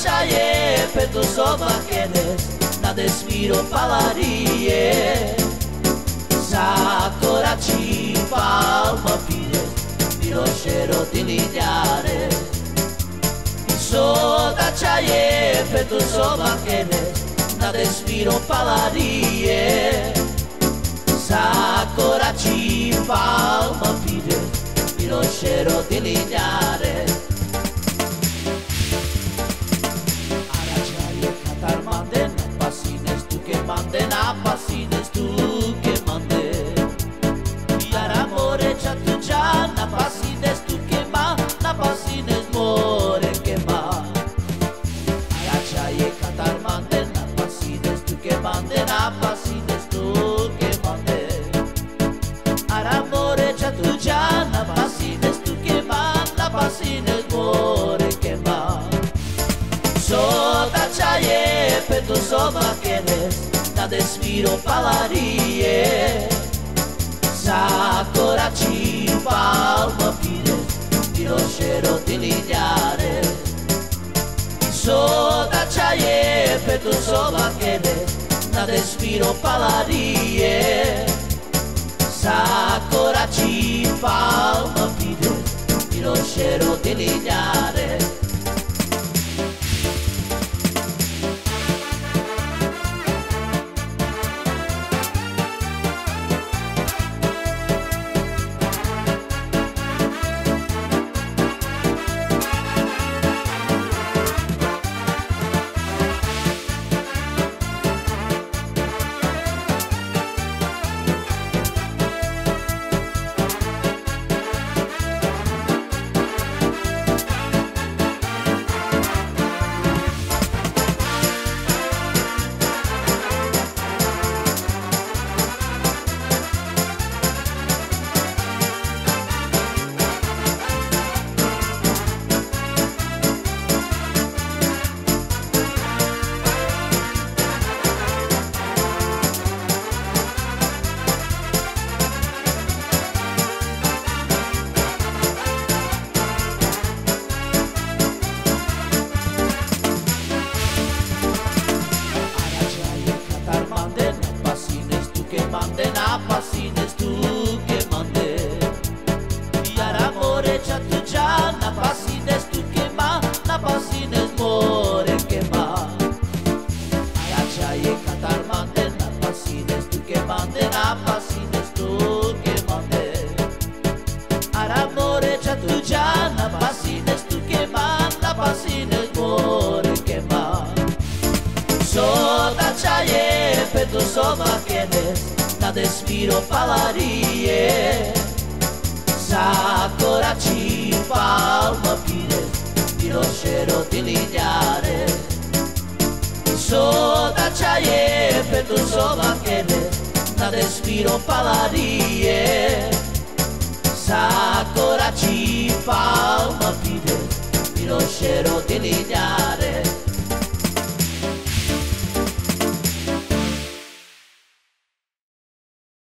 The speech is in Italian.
d'acciaie per tu sovachenes, na despiro palarie. Sakura ci palma pides, di roscero di lignare. So d'acciaie per tu sovachenes, na despiro palarie. Sakura ci palma pides, di roscero di lignare. Na pasines tu que mande Iar amore cha tu cha na pasines tu que ma na pasines more que ma Aya cha ye cantar mande na pasines tu que mande na pasines tu que mande Ar amore cha tu cha na pasines tu que ma na pasines more que ma So da cha ye pe tu sova queres na despiro palarie. Sakura ci palma pides, di roscero di lignare. So d'acciaie per tu sovachenes, na despiro palarie. Sakura ci palma pides, di roscero di lignare. Na pasines tu que mande Iar amore cha tu cha na pasines tu que ma na pasines more que ma Aya cha ye cantar mande na pasines tu que mande na pasines tu que mande Ar amore cha tu cha na pasines tu que ma na pasines more que ma So da cha ye per tu sovachenes na despiro palarie. Sakura ci palma pides, di roscero di lignare. So d'acciaie per tu sovachenes, na despiro palarie. Sakura ci palma pides, di roscero di lignare.